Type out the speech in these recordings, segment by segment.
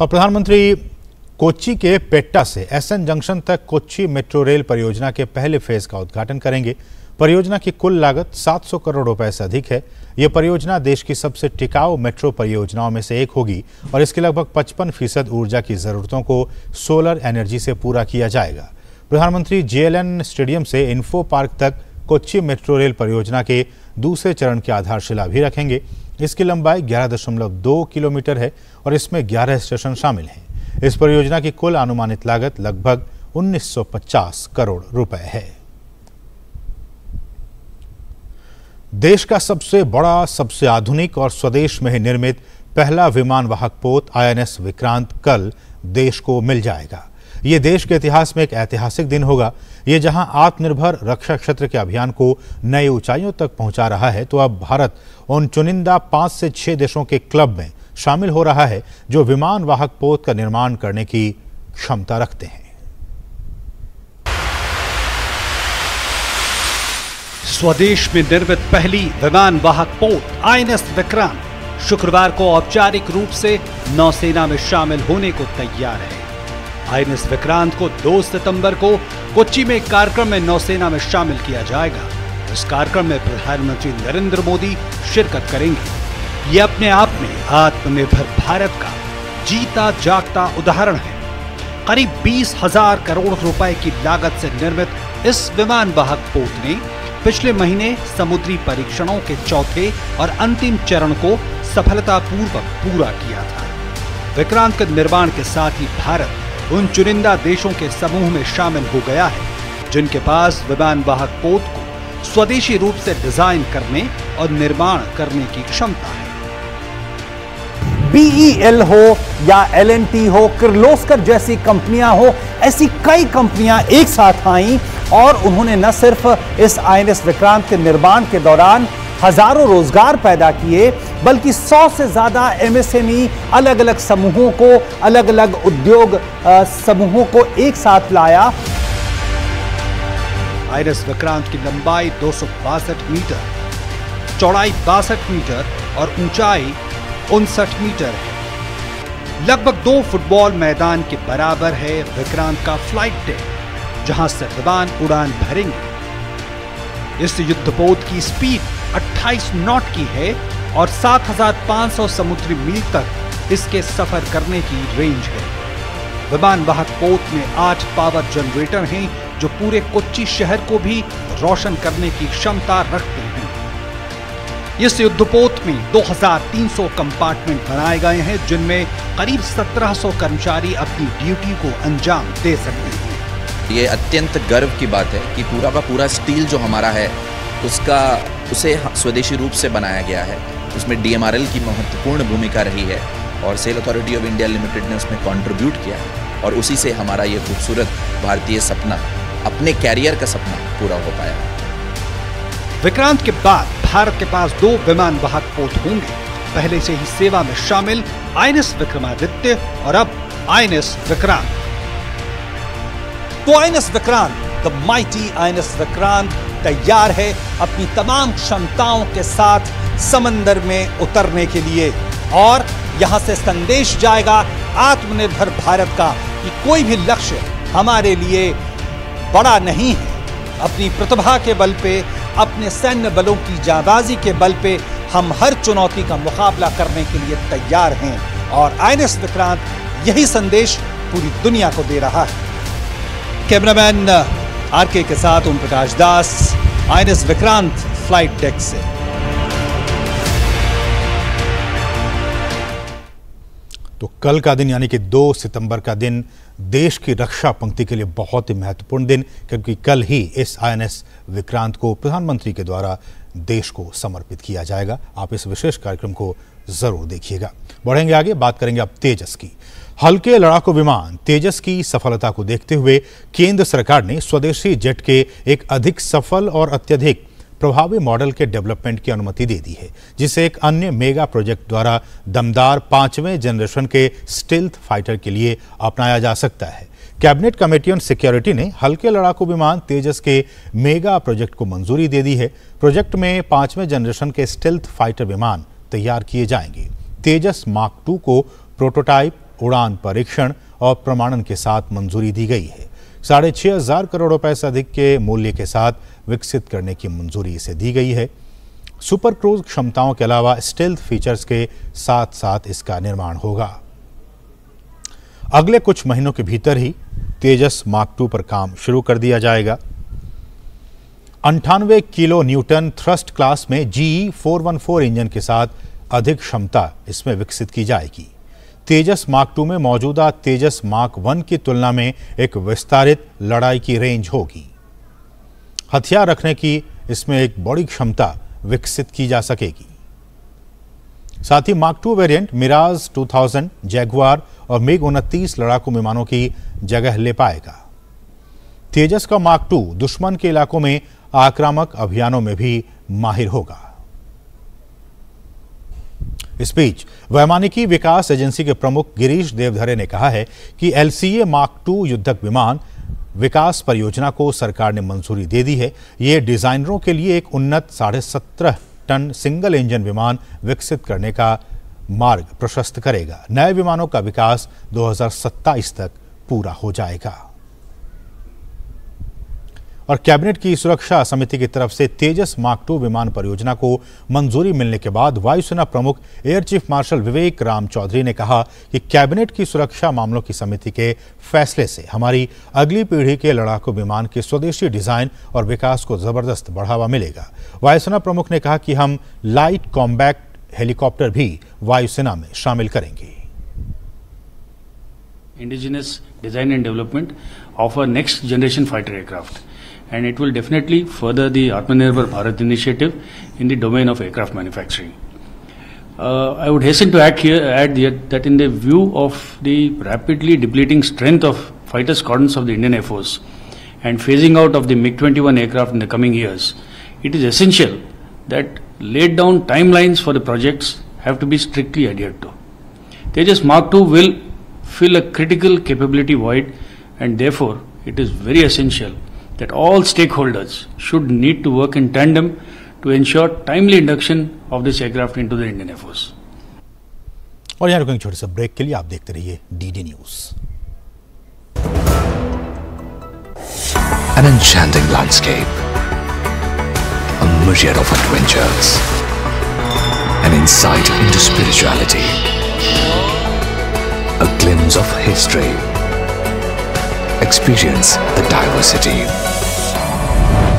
और प्रधानमंत्री कोच्चि के पेट्टा से एसएन जंक्शन तक कोच्चि मेट्रो रेल परियोजना के पहले फेज का उद्घाटन करेंगे। परियोजना की कुल लागत 700 करोड़ रुपए से अधिक है। यह परियोजना देश की सबसे टिकाऊ मेट्रो परियोजनाओं में से एक होगी और इसके लगभग 55% ऊर्जा की जरूरतों को सोलर एनर्जी से पूरा किया जाएगा। प्रधानमंत्री जेएलएन स्टेडियम से इन्फो पार्क तक कोच्चि मेट्रो रेल परियोजना के दूसरे चरण की आधारशिला भी रखेंगे। इसकी लंबाई 11.2 किलोमीटर है और इसमें 11 स्टेशन शामिल हैं। इस परियोजना की कुल अनुमानित लागत लगभग 1950 करोड़ रुपए है। देश का सबसे बड़ा, सबसे आधुनिक और स्वदेश में ही निर्मित पहला विमान वाहक पोत आईएनएस विक्रांत कल देश को मिल जाएगा। ये देश के इतिहास में एक ऐतिहासिक दिन होगा। ये जहां आत्मनिर्भर रक्षा क्षेत्र के अभियान को नई ऊंचाइयों तक पहुंचा रहा है, तो अब भारत उन चुनिंदा 5 से 6 देशों के क्लब में शामिल हो रहा है जो विमान वाहक पोत का निर्माण करने की क्षमता रखते हैं। स्वदेश में निर्मित पहली विमान वाहक पोत आईएनएस विक्रांत शुक्रवार को औपचारिक रूप से नौसेना में शामिल होने को तैयार है। आईएनएस विक्रांत को 2 सितंबर को कोच्चि में एक कार्यक्रम में नौसेना में शामिल किया जाएगा। इस कार्यक्रम में प्रधानमंत्री नरेंद्र मोदी शिरकत करेंगे। ये अपने आप में आत्मनिर्भर भारत का जीता जागता उदाहरण है। करीब 20,000 करोड़ रुपए की लागत से निर्मित इस विमान वाहक पोत ने पिछले महीने समुद्री परीक्षणों के चौथे और अंतिम चरण को सफलतापूर्वक पूरा किया था। विक्रांत के निर्माण के साथ ही भारत उन चुनिंदा देशों के समूह में शामिल हो गया है जिनके पास विमान वाहक पोत को स्वदेशी रूप से डिजाइन करने और निर्माण करने की क्षमता है। BEL हो या L&T हो, किर्लोस्कर जैसी कंपनियां हो, ऐसी कई कंपनियां एक साथ आईं और उन्होंने न सिर्फ इस आईएनएस विक्रांत के निर्माण के दौरान हजारों रोजगार पैदा किए, बल्कि 100 से ज्यादा MSME अलग अलग समूहों को, अलग अलग उद्योग समूहों को एक साथ लाया। आईएनएस विक्रांत की लंबाई 262 मीटर, चौड़ाई 62 मीटर और ऊंचाई 59 मीटर है। लगभग 2 फुटबॉल मैदान के बराबर है विक्रांत का फ्लाइट डेक, जहां से विमान उड़ान भरेंगे। इस युद्धपोत की स्पीड 28 नॉट की है और 7,500 समुद्री मील तक इसके सफर करने की रेंज है। विमान वाहक पोत में 8 पावर जनरेटर हैं जो पूरे कोच्चि शहर को भी रोशन करने की क्षमता रखते हैं। इस युद्धपोत में 2,300 कंपार्टमेंट बनाए गए हैं जिनमें करीब 1,700 कर्मचारी अपनी ड्यूटी को अंजाम दे सकते हैं। ये अत्यंत गर्व की बात है कि पूरा का पूरा स्टील जो हमारा है उसे स्वदेशी रूप से बनाया गया है। उसमें DMRL की महत्वपूर्ण भूमिका रही है और SAIL authority of India limited ने उसमें कंट्रीब्यूट किया है और उसी से हमारा ये खूबसूरत भारतीय सपना, अपने कैरियर का सपना पूरा हो पाया। विक्रांत के बाद भारत के पास 2 विमान वाहक पोत होंगे। पहले से ही सेवा में शामिल आईएनएस विक्रमादित्य और अब आईएनएस विक्रांत। तो INS Vikrant, the mighty INS Vikrant तैयार है अपनी तमाम क्षमताओं के साथ समंदर में उतरने के लिए और यहां से संदेश जाएगा आत्मनिर्भर भारत का कि कोई भी लक्ष्य हमारे लिए बड़ा नहीं है। अपनी प्रतिभा के बल पे, अपने सैन्य बलों की जाबाजी के बल पे हम हर चुनौती का मुकाबला करने के लिए तैयार हैं और आईएनएस विक्रांत यही संदेश पूरी दुनिया को दे रहा है। कैमरामैन आरके के साथ ओम प्रकाश दास, आईएनएस विक्रांत फ्लाइट डेक से। तो कल का दिन यानी कि 2 सितंबर का दिन देश की रक्षा पंक्ति के लिए बहुत ही महत्वपूर्ण दिन, क्योंकि कल ही इस आईएनएस विक्रांत को प्रधानमंत्री के द्वारा देश को समर्पित किया जाएगा। आप इस विशेष कार्यक्रम को जरूर देखिएगा। बढ़ेंगे आगे, बात करेंगे अब तेजस की। हल्के लड़ाकू विमान तेजस की सफलता को देखते हुए केंद्र सरकार ने स्वदेशी जेट के एक अधिक सफल और अत्यधिक प्रभावी मॉडल के डेवलपमेंट की अनुमति दे दी है, जिसे एक अन्य मेगा प्रोजेक्ट द्वारा दमदार 5वें जनरेशन के स्टील्थ फाइटर के लिए अपनाया जा सकता है। कैबिनेट कमेटी ऑन सिक्योरिटी ने हल्के लड़ाकू विमान तेजस के मेगा प्रोजेक्ट को मंजूरी दे दी है। प्रोजेक्ट में 5वें जनरेशन के स्टील्थ फाइटर विमान तैयार किए जाएंगे। तेजस मार्क 2 को प्रोटोटाइप उड़ान परीक्षण और प्रमाणन के साथ मंजूरी दी गई है। 6,500 करोड़ रुपए से अधिक के मूल्य के साथ विकसित करने की मंजूरी इसे दी गई है। सुपर क्रूज क्षमताओं के अलावा स्टेल्थ फीचर्स के साथ साथ इसका निर्माण होगा। अगले कुछ महीनों के भीतर ही तेजस मार्क 2 पर काम शुरू कर दिया जाएगा। 98 किलो न्यूटन थ्रस्ट क्लास में GE 414 इंजन के साथ अधिक क्षमता इसमें विकसित की जाएगी। तेजस मार्क 2 में मौजूदा तेजस मार्क 1 की तुलना में एक विस्तारित लड़ाई की रेंज होगी। हथियार रखने की इसमें एक बड़ी क्षमता विकसित की जा सकेगी। साथ ही मार्क 2 वेरिएंट मिराज 2000, जैगुआर और मिग 29 लड़ाकू विमानों की जगह ले पाएगा। तेजस का मार्क 2 दुश्मन के इलाकों में आक्रामक अभियानों में भी माहिर होगा। इस बीच वैमानिकी विकास एजेंसी के प्रमुख गिरीश देवधरे ने कहा है कि LCA मार्क 2 युद्धक विमान विकास परियोजना को सरकार ने मंजूरी दे दी है। ये डिजाइनरों के लिए एक उन्नत 17.5 टन सिंगल इंजन विमान विकसित करने का मार्ग प्रशस्त करेगा। नए विमानों का विकास 2027 तक पूरा हो जाएगा। और कैबिनेट की सुरक्षा समिति की तरफ से तेजस मार्क 2 विमान परियोजना को मंजूरी मिलने के बाद वायुसेना प्रमुख एयर चीफ मार्शल विवेक राम चौधरी ने कहा कि कैबिनेट की सुरक्षा मामलों की समिति के फैसले से हमारी अगली पीढ़ी के लड़ाकू विमान के स्वदेशी डिजाइन और विकास को जबरदस्त बढ़ावा मिलेगा। वायुसेना प्रमुख ने कहा कि हम लाइट कॉम्बैट हेलीकॉप्टर भी वायुसेना में शामिल करेंगे। Indigenous design and development of a next generation fighter aircraft, and it will definitely further the Atmanirbhar Bharat initiative in the domain of aircraft manufacturing. I would hasten to add that in the view of the rapidly depleting strength of fighter squadrons of the Indian Air Force and phasing out of the MiG-21 aircraft in the coming years, it is essential that laid down timelines for the projects have to be strictly adhered to. Tejas Mark II will fill a critical capability void, and therefore it is very essential that all stakeholders should need to work in tandem to ensure timely induction of this aircraft into the Indian Air Force. और यहाँ रुकेंगे छोटे से break के लिए। आप देखते रहिए DD news. An enchanting landscape, a myriad of adventures, an insight into spirituality, a glimpse of history. Experience the diversity.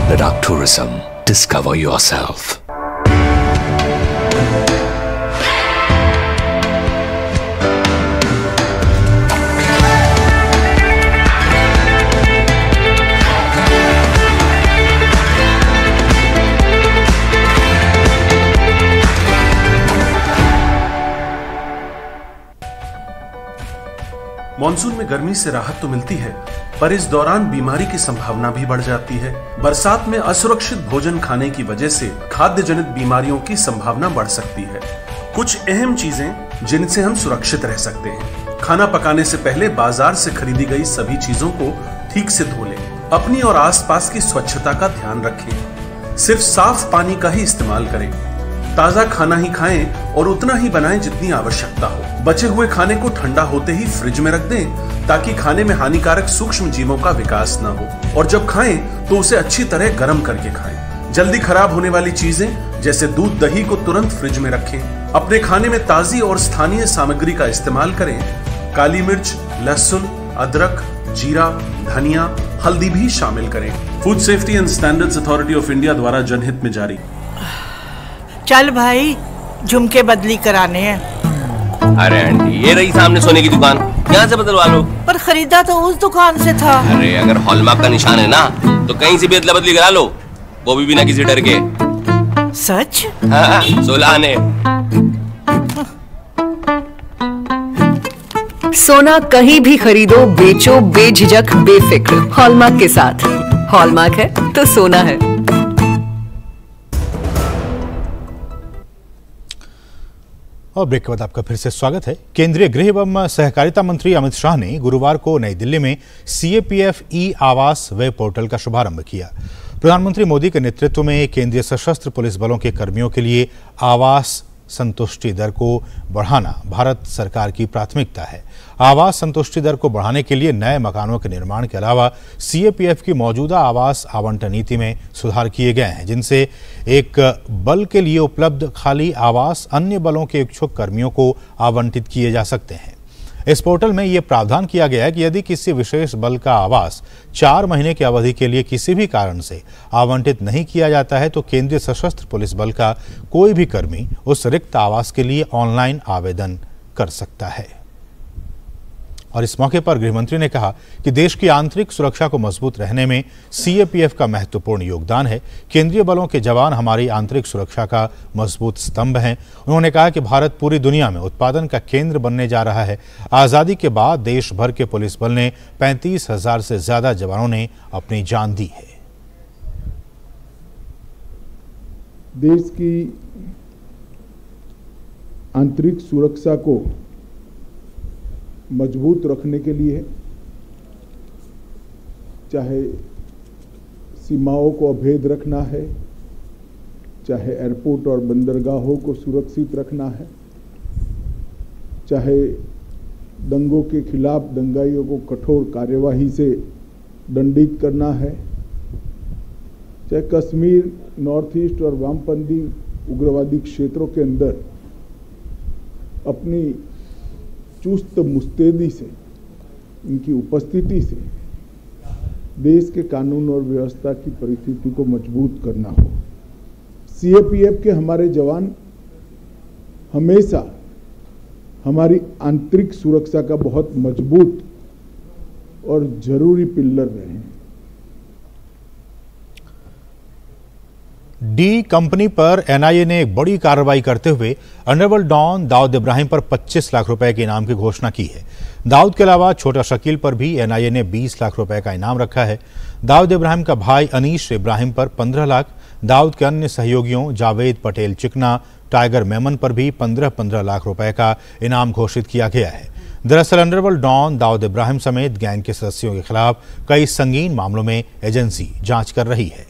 Ladakh Tourism. Discover yourself. Monsoon में गर्मी से राहत तो मिलती है, पर इस दौरान बीमारी की संभावना भी बढ़ जाती है। बरसात में असुरक्षित भोजन खाने की वजह से खाद्य जनित बीमारियों की संभावना बढ़ सकती है। कुछ अहम चीजें जिनसे हम सुरक्षित रह सकते हैं। खाना पकाने से पहले बाजार से खरीदी गई सभी चीजों को ठीक से धो लें। अपनी और आसपास की स्वच्छता का ध्यान रखें। सिर्फ साफ पानी का ही इस्तेमाल करें। ताजा खाना ही खाएं और उतना ही बनाएं जितनी आवश्यकता हो। बचे हुए खाने को ठंडा होते ही फ्रिज में रख दें ताकि खाने में हानिकारक सूक्ष्म जीवों का विकास न हो, और जब खाएं तो उसे अच्छी तरह गर्म करके खाएं। जल्दी खराब होने वाली चीजें जैसे दूध दही को तुरंत फ्रिज में रखें। अपने खाने में ताजी और स्थानीय सामग्री का इस्तेमाल करें। काली मिर्च, लहसुन, अदरक, जीरा, धनिया, हल्दी भी शामिल करें। Food safety and standards authority of India द्वारा जनहित में जारी। चल भाई, झुमके बदली कराने हैं। अरे आंटी, ये रही सामने सोने की दुकान, यहाँ से बदलवा लो। पर खरीदा तो उस दुकान से था। अरे अगर हॉलमार्क का निशान है ना, तो कहीं से भी अदला बदली करा लो, वो भी बिना किसी डर के। सच? हाँ, 16 आने। सोना कहीं भी खरीदो, बेचो बेझिझक, बेफिक्र, हॉलमार्क के साथ। हॉलमार्क है तो सोना है। और ब्रेक के बाद आपका फिर से स्वागत है। केंद्रीय गृह एवं सहकारिता मंत्री अमित शाह ने गुरुवार को नई दिल्ली में CAPF ई-आवास वेब पोर्टल का शुभारंभ किया। प्रधानमंत्री मोदी के नेतृत्व में केंद्रीय सशस्त्र पुलिस बलों के कर्मियों के लिए आवास संतुष्टि दर को बढ़ाना भारत सरकार की प्राथमिकता है। आवास संतुष्टि दर को बढ़ाने के लिए नए मकानों के निर्माण के अलावा सीएपीएफ की मौजूदा आवास आवंटन नीति में सुधार किए गए हैं, जिनसे एक बल के लिए उपलब्ध खाली आवास अन्य बलों के इच्छुक कर्मियों को आवंटित किए जा सकते हैं। इस पोर्टल में यह प्रावधान किया गया है कि यदि किसी विशेष बल का आवास 4 महीने की अवधि के लिए किसी भी कारण से आवंटित नहीं किया जाता है तो केंद्रीय सशस्त्र पुलिस बल का कोई भी कर्मी उस रिक्त आवास के लिए ऑनलाइन आवेदन कर सकता है। और इस मौके पर गृहमंत्री ने कहा कि देश की आंतरिक सुरक्षा को मजबूत रहने में सीएपीएफ का महत्वपूर्ण योगदान है। केंद्रीय बलों के जवान हमारी आंतरिक सुरक्षा का मजबूत स्तंभ हैं। उन्होंने कहा कि भारत पूरी दुनिया में उत्पादन का केंद्र बनने जा रहा है। आजादी के बाद देश भर के पुलिस बल ने 35,000 से ज्यादा जवानों ने अपनी जान दी है। देश की आंतरिक सुरक्षा को मजबूत रखने के लिए, चाहे सीमाओं को अभेद रखना है, चाहे एयरपोर्ट और बंदरगाहों को सुरक्षित रखना है, चाहे दंगों के खिलाफ दंगाइयों को कठोर कार्यवाही से दंडित करना है, चाहे कश्मीर, नॉर्थ ईस्ट और वामपंथी उग्रवादी क्षेत्रों के अंदर अपनी चुस्त मुस्तैदी से, इनकी उपस्थिति से देश के कानून और व्यवस्था की परिस्थिति को मजबूत करना हो। सीएपीएफ के हमारे जवान हमेशा हमारी आंतरिक सुरक्षा का बहुत मजबूत और जरूरी पिल्लर रहे हैं। डी कंपनी पर एनआईए ने एक बड़ी कार्रवाई करते हुए अंडरवर्ल्ड डॉन दाऊद इब्राहिम पर 25 लाख रुपए के इनाम की घोषणा की है। दाऊद के अलावा छोटा शकील पर भी एनआईए ने 20 लाख रुपए का इनाम रखा है। दाऊद इब्राहिम का भाई अनीश इब्राहिम पर 15 लाख, दाऊद के अन्य सहयोगियों जावेद पटेल चिकना, टाइगर मेमन पर भी 15-15 लाख रुपए का इनाम घोषित किया गया है। दरअसल अंडरवर्ल्ड डॉन दाऊद इब्राहिम समेत गैंग के सदस्यों के खिलाफ कई संगीन मामलों में एजेंसी जांच कर रही है।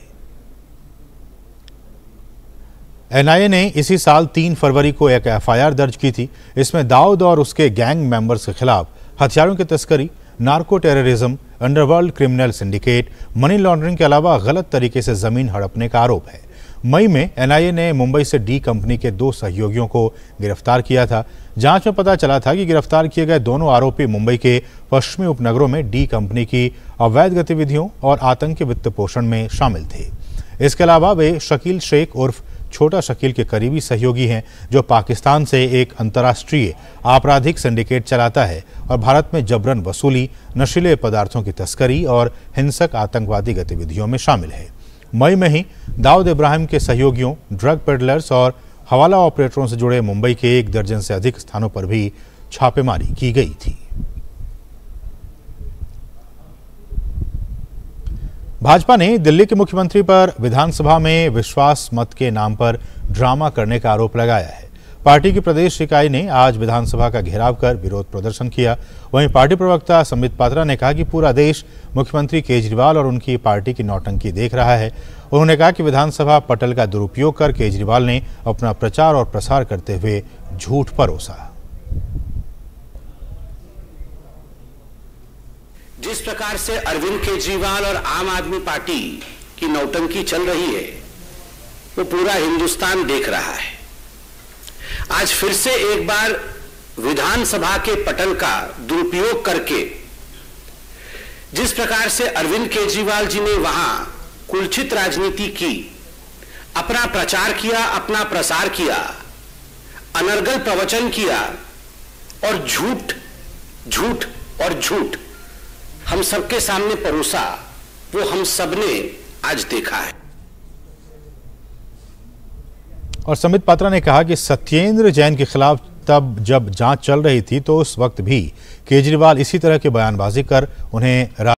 एनआईए ने इसी साल 3 फरवरी को एक एफआईआर दर्ज की थी। इसमें दाऊद और उसके गैंग मेंबर्स के खिलाफ हथियारों की तस्करी, narco terrorism, underworld criminal syndicate, money laundering के अलावा गलत तरीके से जमीन हड़पने का आरोप है। मई में एनआईए ने मुंबई से डी कंपनी के 2 सहयोगियों को गिरफ्तार किया था। जांच में पता चला था कि गिरफ्तार किए गए दोनों आरोपी मुंबई के पश्चिमी उपनगरों में डी कंपनी की अवैध गतिविधियों और आतंकी वित्त पोषण में शामिल थे। इसके अलावा वे शकील शेख उर्फ छोटा शकील के करीबी सहयोगी हैं, जो पाकिस्तान से एक अंतर्राष्ट्रीय आपराधिक सिंडिकेट चलाता है और भारत में जबरन वसूली, नशीले पदार्थों की तस्करी और हिंसक आतंकवादी गतिविधियों में शामिल है। मई में ही दाऊद इब्राहिम के सहयोगियों, ड्रग पेडलर्स और हवाला ऑपरेटरों से जुड़े मुंबई के 1 दर्जन से अधिक स्थानों पर भी छापेमारी की गई थी। भाजपा ने दिल्ली के मुख्यमंत्री पर विधानसभा में विश्वास मत के नाम पर ड्रामा करने का आरोप लगाया है। पार्टी की प्रदेश इकाई ने आज विधानसभा का घेराव कर विरोध प्रदर्शन किया। वहीं पार्टी प्रवक्ता संबित पात्रा ने कहा कि पूरा देश मुख्यमंत्री केजरीवाल और उनकी पार्टी की नौटंकी देख रहा है। उन्होंने कहा कि विधानसभा पटल का दुरुपयोग कर केजरीवाल ने अपना प्रचार और प्रसार करते हुए झूठ परोसा। जिस प्रकार से अरविंद केजरीवाल और आम आदमी पार्टी की नौटंकी चल रही है, वो पूरा हिंदुस्तान देख रहा है। आज फिर से एक बार विधानसभा के पटल का दुरुपयोग करके जिस प्रकार से अरविंद केजरीवाल जी ने वहां कुलचित राजनीति की, अपना प्रचार किया, अपना प्रसार किया, अनर्गल प्रवचन किया और झूठ झूठ और झूठ हम सबके सामने परोसा, वो हम सबने आज देखा है। और संबित पात्रा ने कहा कि सत्येंद्र जैन के खिलाफ तब जब जांच चल रही थी तो उस वक्त भी केजरीवाल इसी तरह की बयानबाजी कर उन्हें